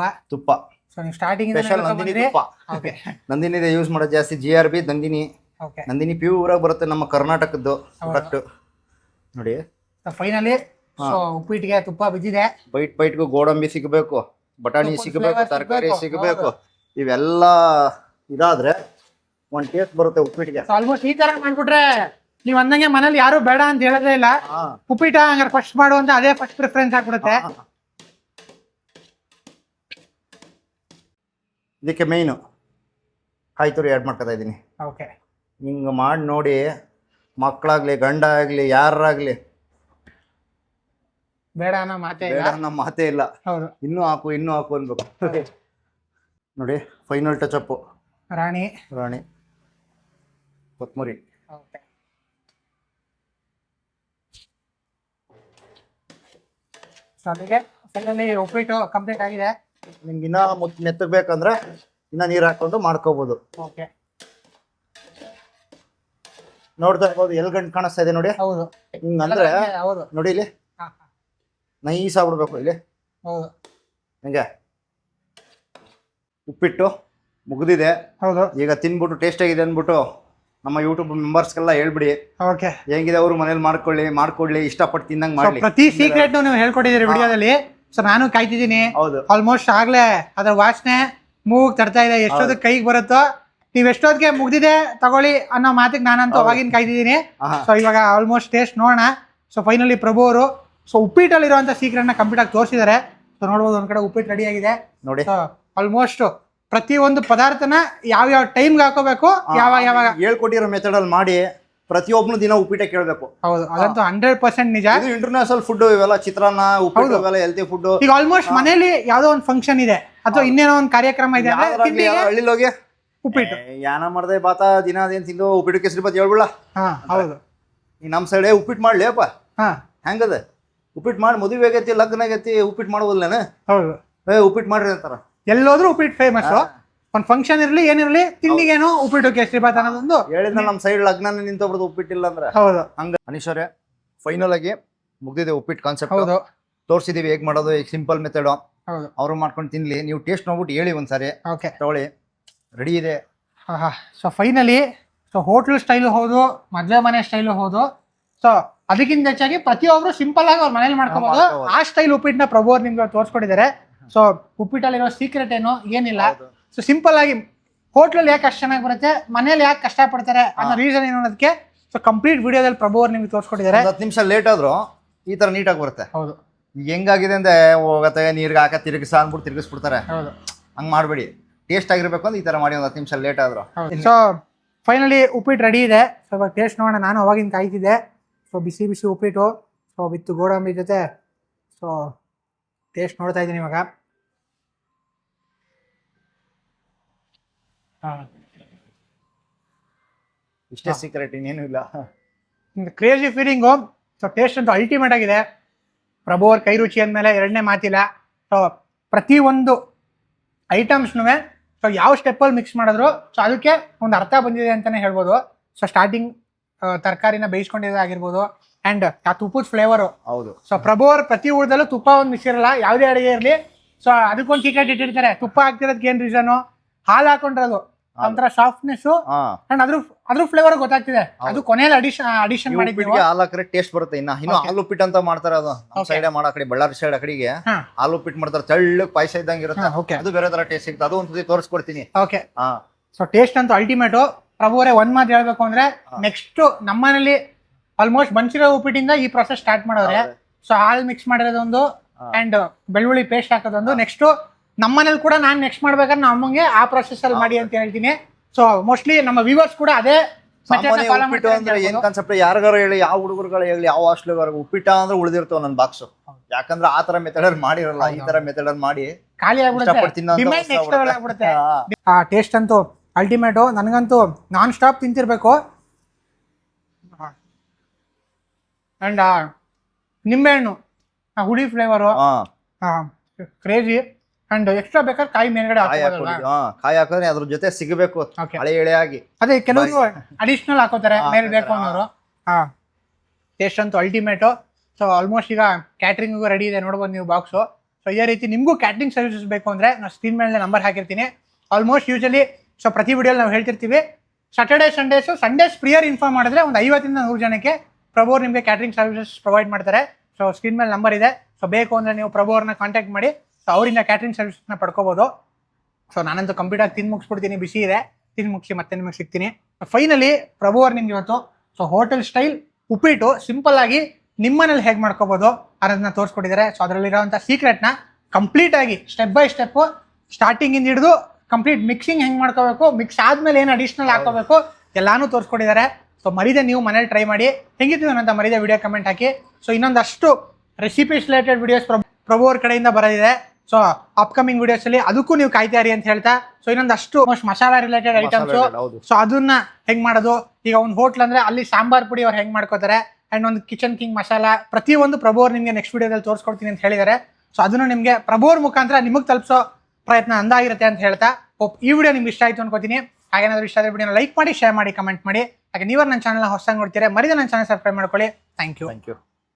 ಸ್ಪೆಷಲ್ ನಂದಿನಿ ತುಪ್ಪ. ನಂದಿನಿ ಯೂಸ್ ಮಾಡೋದು ಜಾಸ್ತಿ. GRB ನಂದಿನಿ ಪ್ಯೂರ್ ಆಗಿ ಬರುತ್ತೆ, ನಮ್ಮ ಕರ್ನಾಟಕದ್ದು ಪ್ರಾಡಕ್ಟ್ ನೋಡಿ. ಫೈನಲಿ ಉಪ್ಪಿಟ್ಟಿಗೆ ತುಪ್ಪ ಬಿದ್ದಿದೆ. ಬೈಟ್ಗೂ ಗೋಡಂಬಿ ಸಿಗಬೇಕು, ಬಟಾಣಿ ಸಿಗಬೇಕು, ತರಕಾರಿ ಸಿಗಬೇಕು. ಇವೆಲ್ಲ ಇದಾದ್ರೆ ಒಂದ್ ಟೇಸ್ಟ್ ಬರುತ್ತೆ ಉಪ್ಪಿಟ್ಟಿಗೆ. ಆಲ್ಮೋಸ್ಟ್ ಈ ತರ ಮಾಡ್ಬಿಟ್ರೆ ನೀವ್ ಅಂದಂಗೆ ಮನೇಲಿ ಯಾರು ಬೇಡ ಅಂತ ಹೇಳೋದೇ ಇಲ್ಲ. ಉಪ್ಪಿಟ್ಟ ಹಂಗಾರೆ ಫಸ್ಟ್ ಮಾಡು ಅಂತ ಅದೇ ಫಸ್ಟ್ ಪ್ರಿಫರೆನ್ಸ್ ಆಗ್ಬಿಡುತ್ತೆ. ಇದಕ್ಕೆ ಮೇಯ್ನು ಕಾಯಿ ತುರಿ ಆ್ಯಡ್ ಮಾಡ್ಕೊತಾ ಇದ್ದೀನಿ. ಹಿಂಗೆ ಮಾಡಿ ನೋಡಿ, ಮಕ್ಕಳಾಗ್ಲಿ ಗಂಡ ಆಗ್ಲಿ ಯಾರಾಗ್ಲಿ ಬೇಡ ಅನ್ನೋ ಮಾತೇ ಇಲ್ಲ. ಇನ್ನೂ ಹಾಕು ಅನ್ಬೇಕು ನೋಡಿ. ಫೈನಲ್ ಟಚ್ ಅಪ್ ರಾಣಿ ಕೊತ್ತಂಬರಿ. ಉಪ್ಪಿಟ್ಟು ಕಂಪ್ಲೀಟ್ ಆಗಿದೆ. ನಿಮ್ಗೆ ಇನ್ನ ಮೆತ್ತಗ್ ಬೇಕಂದ್ರೆ ಇನ್ನ ನೀರ್ ಹಾಕೊಂಡು ಮಾಡ್ಕೋಬಹುದು. ನೋಡ್ತಾ ಇರ್ಬೋದು, ಎಲ್ ಗಂಟು ಕಾಣಿಸ್ತಾ ಇದೆ ನೋಡಿ. ಹಿಂಗಂದ್ರೆ ನೋಡಿ, ಇಲ್ಲಿ ನೈಸ್ ಆಗ್ಬಿಡ್ಬೇಕು. ಇಲ್ಲಿ ಹಂಗೆ ಉಪ್ಪಿಟ್ಟು ಮುಗ್ದಿದೆ. ಈಗ ತಿನ್ಬಿಟ್ಟು ಟೇಸ್ಟ್ ಆಗಿದೆ ಅಂದ್ಬಿಟ್ಟು ನಮ್ಮ ಯೂಟ್ಯೂಬ್ ಮೆಂಬರ್ಸ್ಗೆಲ್ಲ ಹೇಳ್ಬಿಡಿ. ಹೆಂಗಿದೆ ಅವರು ಮನೇಲಿ ಮಾಡ್ಕೊಳ್ಳಿ, ಇಷ್ಟಪಟ್ಟು ತಿನ್ನಂಗ್ ಮಾಡಿ. ಪ್ರತಿ ಸೀಕ್ರೆಟ್ ನೀವು ಹೇಳ್ಕೊಟ್ಟಿದ್ದೀರಿ ವಿಡಿಯೋದಲ್ಲಿ. ಸೊ ನಾನು ಕಾಯ್ತಿದ್ದೀನಿ. ಆಲ್ಮೋಸ್ಟ್ ಆಗ್ಲೇ ಅದ್ರ ವಾಸನೆ ಮೂಗ್ ತರ್ತಾ ಇದೆ. ಎಷ್ಟೊತ್ತಿಗೆ ಕೈಗೆ ಬರುತ್ತೋ, ನೀವ್ ಎಷ್ಟೊತ್ತಿಗೆ ಮುಗ್ದಿದೆ ತಗೊಳ್ಳಿ ಅನ್ನೋ ಮಾತಿಗೆ ನಾನಂತೂ ಅವಾಗಿನ ಕಾಯ್ತಿದ್ದೀನಿ. ಸೊ ಇವಾಗ ಆಲ್ಮೋಸ್ಟ್ ಟೇಸ್ಟ್ ನೋಡೋಣ. ಸೊ ಫೈನಲಿ ಪ್ರಭು ಅವರು ಉಪ್ಪಿಟ್ಟಲ್ಲಿ ಇರುವಂತ ಸೀಕ್ರೆಟ್ ನ ಕಂಪ್ಲೀಟ್ ಆಗಿ ತೋರಿಸಿದ್ದಾರೆ. ಸೊ ನೋಡ್ಬೋದು, ಒಂದ್ ಕಡೆ ಉಪ್ಪಿಟ್ಟು ರೆಡಿ ಆಗಿದೆ ನೋಡಿ. ಆಲ್ಮೋಸ್ಟ್ ಪ್ರತಿ ಒಂದು ಪದಾರ್ಥನ ಯಾವ ಟೈಮ್ಗೆ ಹಾಕೋಬೇಕು, ಯಾವಾಗ ಹೇಳ್ಕೊಟ್ಟಿರೋ ಮೆಥಡ್ ಅಲ್ಲಿ ಮಾಡಿ ಪ್ರತಿಯೊಬ್ಬನು ದಿನ ಉಪ್ಪಿಟ್ಟೆ ಕೇಳಬೇಕು. ಹೌದು, ಅದಂತೂ 100% ನಿಜ. ಇದು ಇಂಟರ್ನ್ಯಾಷನಲ್ ಫುಡ್. ಇವೆಲ್ಲ ಚಿತ್ರಾನ್ನ, ಉಪ್ಪಿಟ್ಟು ಇವೆಲ್ಲ ಹೆಲ್ತಿ ಫುಡ್. ಈಗ ಆಲ್ಮೋಸ್ಟ್ ಮನೇಲಿ ಯಾವ್ದೋ ಒಂದು ಫಂಕ್ಷನ್ ಇದೆ ಅಥವಾ ಇನ್ನೇನೋ ಒಂದು ಕಾರ್ಯಕ್ರಮ ಇದೆ, ಹಳ್ಳಿಲಿ ಹೋಗಿ ಉಪ್ಪಿಟ್ಟು ಯಾನ ಮಾಡ್ದೆ ಬಾತ ದಿನ ಅದೇನ್ ತಿಂದು ಉಪ್ಪಿಟ್ಟು ಕೇಸರಿ ಬಾತ್ ಹೇಳ್ಬಿಡ. ಹೌದು, ಈ ನಮ್ ಸೈಡ್ ಉಪ್ಪಿಟ್ಟು ಮಾಡ್ಲಿ ಅಪ್ಪ. ಹೆಂಗದ ಉಪ್ಪಿಟ್ಟು ಮಾಡಿ, ಮದುವೆ ಆಗೈತಿ, ಲಗ್ನ ಆಗೈತಿ, ಉಪ್ಪಿಟ್ಟು ಮಾಡೋದಿಲ್ಲ. ಹೌದು, ಉಪ್ಪಿಟ್ಟು ಮಾಡ್ರಿ ಅಂತಾರ. ಎಲ್ಲೋದ್ರೂ ಉಪ್ಪಿಟ್ಟು ಫೇಮಸ್. ಒಂದ್ ಫಂಕ್ಷನ್ ಇರ್ಲಿ ಏನಿರ್ಲಿ, ತಿಂಡಿಗೇನು ಉಪ್ಪಿಟ್ಟು ಕೇಸರಿ ಬಾತ್ ಅನ್ನೋದೊಂದು ಹೇಳಿದ. ನಮ್ ಸೈಡ್ ಲಗ್ನ ನಿಂತೊಬ್ರದ್ದು ಉಪ್ಪಿಟ್ಟಿಲ್ಲ ಅಂದ್ರೆ. ಹೌದು, ಹಂಗ. ಅನೀಶ್ವರೇ, ಫೈನಲ್ ಆಗಿ ಮುಗ್ದಿದೆ ಉಪ್ಪಿಟ್ಟು ಕಾನ್ಸೆಪ್ಟ್. ತೋರಿಸಿದೀವಿ ಹೇಗ್ ಮಾಡೋದು. ಈಗ ಸಿಂಪಲ್ ಮೆಥಡ್. ಅವ್ರು ಮಾಡ್ಕೊಂಡು ತಿನ್ಲಿ, ನೀವು ಟೇಸ್ಟ್ ನೋಡ್ಬಿಟ್ಟು ಹೇಳಿ ಒಂದ್ಸಾರಿ. ತಗೊಳ್ಳಿ, ರೆಡಿ ಇದೆ. ಸೊ ಫೈನಲಿ ಹೋಟೆಲ್ ಸ್ಟೈಲು ಹೌದು, ಮದ್ವೆ ಮನೆ ಸ್ಟೈಲು ಹೌದು. ಸೊ ಅದಕ್ಕಿಂತ ಹೆಚ್ಚಾಗಿ ಪ್ರತಿಯೊಬ್ರು ಸಿಂಪಲ್ ಆಗಿ ಅವ್ರ ಮನೇಲಿ ಮಾಡ್ಕೋಬಹುದು. ಆ ಸ್ಟೈಲ್ ಉಪ್ಪಿಟ್ಟನ್ನ ಪ್ರಭು ಅವ್ರು ನಿಮ್ಗೆ ತೋರಿಸ್ಕೊಟ್ಟಿದ್ದಾರೆ. ಸೊ ಉಪ್ಪಿಟ್ಟಲ್ಲಿರೋ ಸೀಕ್ರೆಟ್ ಏನು ಏನಿಲ್ಲ. ಸೊ ಸಿಂಪಲ್ ಆಗಿ ಹೋಟ್ಲಲ್ಲಿ ಯಾಕೆ ಅಷ್ಟು ಚೆನ್ನಾಗಿ ಬರುತ್ತೆ, ಮನೇಲಿ ಯಾಕೆ ಕಷ್ಟಪಡ್ತಾರೆ ಅನ್ನೋ ರೀಸನ್ ಏನು ಅನ್ನೋದಕ್ಕೆ ಸೊ ಕಂಪ್ಲೀಟ್ ವಿಡಿಯೋದಲ್ಲಿ ಪ್ರಭು ಅವ್ರು ನಿಮ್ಗೆ ತೋರಿಸ್ಕೊಟ್ಟಿದ್ದಾರೆ. 10 ನಿಮಿಷ ಲೇಟ್ ಆದ್ರೂ ಈ ತರ ನೀಟಾಗಿ ಬರುತ್ತೆ. ಹೌದು, ಈಗ ಹೆಂಗಾಗಿದೆ ಅಂದ್ರೆ ಹೋಗತ್ತೆ ನೀರ್ಗೆ ಹಾಕ ತಿರುಗಿಸ ಅಂದ್ಬಿಟ್ಟು ತಿರುಗಿಸ್ಬಿಡ್ತಾರೆ. ಹೌದು, ಹಂಗ್ ಮಾಡ್ಬೇಡಿ. ಟೇಸ್ಟ್ ಆಗಿರ್ಬೇಕು ಅಂತ ಈ ತರ ಮಾಡಿ. 10 ನಿಮಿಷ ಲೇಟ್ ಆದ್ರು. ಸೊ ಫೈನಲಿ ಉಪ್ಪಿಟ್ಟು ರೆಡಿ ಇದೆ. ಸೊ ಇವಾಗ ಟೇಸ್ಟ್ ನೋಡೋಣ. ನಾನು ಅವಾಗಿನ ಕಾಯ್ತಿದ್ದೆ. ಸೊ ಬಿಸಿ ಬಿಸಿ ಉಪ್ಪಿಟ್ಟು, ಸೊ ವಿತ್ ಗೋಡಂಬಿ ಜೊತೆ. ಸೊ ಟೇಸ್ಟ್ ನೋಡ್ತಾ ಇದ್ದೀನಿ ಇವಾಗ. ಇಷ್ಟೇ ಸೀಕ್ರೆಟ್, ಇನ್ನೇನು ಇಲ್ಲ. Crazy feeling. ಸೊ ಟೇಸ್ಟ್ ಅಂತೂ ಅಲ್ಟಿಮೇಟ್ ಆಗಿದೆ. ಪ್ರಭು ಅವ್ರ ಕೈ ರುಚಿ ಅಂದಮೇಲೆ ಎರಡನೇ ಮಾತಿಲ್ಲ. ಸೊ ಪ್ರತಿಯೊಂದು ಐಟಮ್ಸ್ನೂ ಸೊ ಯಾವ ಸ್ಟೆಪ್ಪಲ್ಲಿ ಮಿಕ್ಸ್ ಮಾಡಿದ್ರು ಸೊ ಅದಕ್ಕೆ ಒಂದು ಅರ್ಥ ಬಂದಿದೆ ಅಂತಲೇ ಹೇಳ್ಬೋದು. ಸೊ ಸ್ಟಾರ್ಟಿಂಗ್ ತರಕಾರಿನ ಬೇಯಿಸ್ಕೊಂಡಿದ್ದಾಗಿರ್ಬೋದು ಆ್ಯಂಡ್ ಆ ತುಪ್ಪದ ಫ್ಲೇವರು. ಹೌದು. ಸೊ ಪ್ರಭು ಅವ್ರ ಪ್ರತಿ ಊಟದಲ್ಲೂ ತುಪ್ಪ ಒಂದು ಮಿಕ್ಸ್ ಇರಲ್ಲ, ಯಾವುದೇ ಅಡುಗೆ ಇರಲಿ. ಸೊ ಅದಕ್ಕೊಂದು ಸೀಕ್ರೆಟ್ ಇಟ್ಟಿರ್ತಾರೆ. ತುಪ್ಪ ಹಾಕ್ತಿರೋದಕ್ಕೆ ಏನು ರೀಸನು, ಹಾಲು ಹಾಕೊಂಡ್ರದು ಒಂಥರ ಸಾಫ್ಟ್ನೆಸ್ ಅಂಡ್ ಅದ್ರ ಫ್ಲೇವರ್ ಗೊತ್ತಾಗ್ತಿದೆ. ಅದು ಕೊನೆಯಲ್ಲಿ ಅಡಿಷನ್ ಮಾಡಿದ್ವಿ. ಹಾಲು ಹಾಕಿದ್ರೆ ಟೇಸ್ಟ್ ಬರುತ್ತೆ. ಇನ್ನು ಹಾಲು ಉಪ್ಪಿಟ್ಟು ಅಂತ ಮಾಡ್ತಾರೆ, ಅದು ನಮ್ಮ ಸೈಡ್ ಮಾಡೋ ಕಡೆ ಬಳ್ಳಾರಿ ಸೈಡ್ ಕಡೆಗೆ ಹಾಲು ಉಪ್ಪಿಟ್ಟು ಮಾಡ್ತಾರೆ. ತೆಳ್ಳಗೆ ಪಾಯಸ ಇದ್ದಂಗೆ ಇರುತ್ತೆ, ಅದು ಬೇರೆ ತರ ಟೇಸ್ಟ್ ಸಿಗುತ್ತೆ. ಅದು ಒಂದ್ಸತಿ ತೋರಿಸ್ಕೊಡ್ತೀನಿ. ಓಕೆ. ಸೊ ಟೇಸ್ಟ್ ಅಂತೂ ಅಲ್ಟಿಮೇಟು. ಪ್ರಭು ಅವರೇ ಒಂದ್ ಮಾತು ಹೇಳ್ಬೇಕು ಅಂದ್ರೆ, ನೆಕ್ಸ್ಟ್ ನಮ್ಮನೇಲಿ ಆಲ್ಮೋಸ್ಟ್ ಬನ್ಸಿರೋ ಉಪ್ಪಿಟ್ಟಿಂದ ಈ ಪ್ರೊಸೆಸ್ ಸ್ಟಾರ್ಟ್ ಮಾಡೋರೆ. ಸೊ ಹಾಲು ಮಿಕ್ಸ್ ಮಾಡಿರೋದೊಂದು ಅಂಡ್ ಬೆಳ್ಳುಳ್ಳಿ ಪೇಸ್ಟ್ ಹಾಕೋದೊಂದು. ನೆಕ್ಸ್ಟ್ ನಮ್ಮನೇಲಿ ಕೂಡ ನಾನು ನೆಕ್ಸ್ಟ್ ಮಾಡ್ಬೇಕಾದ್ರೆ ನಮ್ಮ ಅಮ್ಮಂಗೆ ಆ ಪ್ರೊಸೆಸ್ ಅಲ್ಲಿ ಮಾಡಿ ಅಂತ ಹೇಳ್ತೀನಿ. ಸೊ ಮೋಸ್ಟ್ಲಿ ನಮ್ಮ ವ್ಯೂವರ್ಸ್ ಕೂಡ ಅದೇ ಉಪ್ಪಿಟ್ಟು ಅಂದ್ರೆ ಏನ್ ಕಾನ್ಸೆಪ್ಟ್, ಯಾರಿಗಾರು ಹೇಳಿ, ಯಾವ ಹುಡುಗರುಗಳು ಹೇಳಿ, ಯಾವ ಹಾಸ್ಟೆಲ್ ಉಪ್ಪಿಟ್ಟ ಅಂದ್ರೆ ಉಳಿದಿರ್ತವ ನನ್ನ ಬಾಕ್ಸ್. ಯಾಕಂದ್ರೆ ಆ ತರ ಮೆಥಡ್ ಮಾಡಿರಲ್ಲ, ಈ ತರ ಮೆಥಡ್ ಮಾಡಿ ಖಾಲಿ ಆಗ್ಬಿಡುತ್ತೆ. ಆ ಟೇಸ್ಟ್ ಅಂತೂ ಅಲ್ಟಿಮೇಟು. ನನಗಂತೂ ನಾನ್ ಸ್ಟಾಪ್ ತಿಂತಿರ್ಬೇಕು. ಅಂಡ್ ನಿಂಬೆಹಣ್ಣು ಹುಳಿ ಫ್ಲೇವರು ಕ್ರೇಜಿ. ಅಂಡ್ ಎಕ್ಸ್ಟ್ರಾ ಬೇಕಾದ್ರೆ ಕಾಯಿ ಮೇಲ್ಗಡೆ ಕಾಯಿ ಹಾಕಿದ್ರೆ ಅದ್ರ ಜೊತೆ ಸಿಗಬೇಕು ಹಳೆ ಎಳೆಯಾಗಿ. ಅದೇ ಕೆಲವರು ಅಡಿಷನಲ್ ಹಾಕೋತಾರೆ ಮೇಲ್ ಬೇಕು ಅನ್ನೋರು. ಟೇಸ್ಟ್ ಅಂತೂ ಅಲ್ಟಿಮೇಟು. ಸೊ ಆಲ್ಮೋಸ್ಟ್ ಈಗ ಕ್ಯಾಟ್ರಿಂಗಿಗೂ ರೆಡಿ ಇದೆ, ನೋಡ್ಬೋದು ನೀವು ಬಾಕ್ಸು. ಸೊ ಇದೇ ರೀತಿ ನಿಮಗೂ ಕ್ಯಾಟ್ರಿಂಗ್ ಸರ್ವಿಸಸ್ ಬೇಕು ಅಂದರೆ ನಾನು ಸ್ಕ್ರೀನ್ ಮೇಲೆ ನಂಬರ್ ಹಾಕಿರ್ತೀನಿ. ಆಲ್ಮೋಸ್ಟ್ ಯೂಶಲಿ ಸೊ ಪ್ರತಿ ವಿಡಿಯೋಲಿ ನಾವು ಹೇಳ್ತಿರ್ತೀವಿ, ಸ್ಯಾಟರ್ಡೇ ಸಂಡೇಸ್ ಪ್ರಿಯರ್ ಇನ್ಫಾರ್ಮ್ ಮಾಡಿದ್ರೆ ಒಂದು 50 to 100 ಜನಕ್ಕೆ ಪ್ರಭು ಅವ್ರು ನಿಮಗೆ ಕ್ಯಾಟ್ರಿಂಗ್ ಸರ್ವಿಸಸ್ ಪ್ರೊವೈಡ್ ಮಾಡ್ತಾರೆ. ಸೊ ಸ್ಕ್ರೀನ್ ಮೇಲೆ ನಂಬರ್ ಇದೆ. ಸೊ ಬೇಕು ಅಂದರೆ ನೀವು ಪ್ರಭು ಅವ್ರನ್ನ ಕಾಂಟ್ಯಾಕ್ಟ್ ಮಾಡಿ ಸೊ ಅವರಿಂದ ಕ್ಯಾಟ್ರಿಂಗ್ ಸರ್ವಿಸ್ನ ಪಡ್ಕೋಬೋದು. ಸೊ ನಾನಂತೂ ಕಂಪ್ಲೀಟಾಗಿ ತಿಂದು ಮುಗಿಸ್ಬಿಡ್ತೀನಿ, ಬಿಸಿ ಇದೆ, ತಿಂದು ಮುಗಿಸಿ ಮತ್ತೆ ನಿಮಗೆ ಸಿಗ್ತೀನಿ. ಫೈನಲಿ ಪ್ರಭು ಅವ್ರು ನಿಮ್ಗೆ ಇವತ್ತು ಸೊ ಹೋಟೆಲ್ ಸ್ಟೈಲ್ ಉಪ್ಪಿಟ್ಟು ಸಿಂಪಲ್ ಆಗಿ ನಿಮ್ಮನೇಲಿ ಹೇಗೆ ಮಾಡ್ಕೋಬೋದು ಅನ್ನೋದನ್ನ ತೋರಿಸ್ಕೊಟ್ಟಿದ್ದಾರೆ. ಸೊ ಅದರಲ್ಲಿರೋಂಥ ಸೀಕ್ರೆಟ್ನ ಕಂಪ್ಲೀಟ್ ಆಗಿ ಸ್ಟೆಪ್ ಬೈ ಸ್ಟೆಪ್ಪು ಸ್ಟಾರ್ಟಿಂಗಿಂದ ಹಿಡಿದು ಕಂಪ್ಲೀಟ್ ಮಿಕ್ಸಿಂಗ್ ಹೆಂಗೆ ಮಾಡ್ಕೋಬೇಕು, ಮಿಕ್ಸ್ ಆದಮೇಲೆ ಏನು ಅಡಿಷ್ನಲ್ ಹಾಕೋಬೇಕು ಎಲ್ಲಾನು ತೋರಿಸ್ಕೊಟ್ಟಿದ್ದಾರೆ. ಸೊ ಮರಿದೆ ನೀವು ಮನೇಲಿ ಟ್ರೈ ಮಾಡಿ. ಹೆಂಗಿತ್ತು ಅಂತ ಮರಿದೆ ವಿಡಿಯೋ ಕಮೆಂಟ್ ಹಾಕಿ. ಸೊ ಇನ್ನೊಂದಷ್ಟು ರೆಸಿಪೀಸ್ ರಿಲೇಟೆಡ್ ವಿಡಿಯೋಸ್ ಪ್ರಭು ಅವ್ರ ಕಡೆಯಿಂದ ಬರೋದಿದೆ. ಸೊ ಅಪ್ಕಮಿಂಗ್ ವಿಡಿಯೋಸಲ್ಲಿ ಅದಕ್ಕೂ ನೀವು ಕಾಯ್ತಾರಿ ಅಂತ ಹೇಳ್ತಾ, ಸೊ ಇನ್ನೊಂದಷ್ಟು ಮಸಾಲಾ ರಿಲೇಟೆಡ್ ಐಟಮ್ಸು ಸೊ ಅದನ್ನ ಹೆಂಗೆ ಮಾಡೋದು. ಈಗ ಒಂದು ಹೋಟ್ಲ್ ಅಂದರೆ ಅಲ್ಲಿ ಸಾಂಬಾರ್ ಪುಡಿ ಅವ್ರು ಹೆಂಗೆ ಮಾಡ್ಕೋತಾರೆ ಆ್ಯಂಡ್ ಒಂದು ಕಿಚನ್ ಕಿಂಗ್ ಮಸಾಲ ಪ್ರತಿಯೊಂದು ಪ್ರಭು ಅವ್ರು ನಿಮಗೆ ನೆಕ್ಸ್ಟ್ ವಿಡಿಯೋದಲ್ಲಿ ತೋರಿಸ್ಕೊಡ್ತೀನಿ ಅಂತ ಹೇಳಿದ್ದಾರೆ. ಸೊ ಅದನ್ನು ನಿಮಗೆ ಪ್ರಭು ಅವ್ರ ಮುಖಾಂತರ ನಿಮಗೆ ತಲುಪಿಸೋ ಪ್ರಯತ್ನ ಅಂದಾಗಿರುತ್ತೆ ಅಂತ ಹೇಳ್ತಾ ಈ ವಿಡಿಯೋ ನಿಮ್ಗೆ ಇಷ್ಟ ಆಯಿತು ಅನ್ಕೋತೀನಿ. ಹಾಗೇನಾದರೂ ಇಷ್ಟ ಆದರೆ ವಿಡಿಯೋನ ಲೈಕ್ ಮಾಡಿ, ಶೇರ್ ಮಾಡಿ, ಕಮೆಂಟ್ ಮಾಡಿ. ಹಾಗೆ ನೀವರು ನನ್ನ ಚಾನಲ್ನ ಹೊಸದಾಗಿ ನೋಡ್ತೀರಾ ಮರಿದ ನನ್ನ ಚಾನಲ್ ಸಬ್ಸ್ಕ್ರೈಬ್ ಮಾಡ್ಕೊಳ್ಳಿ. Thank you.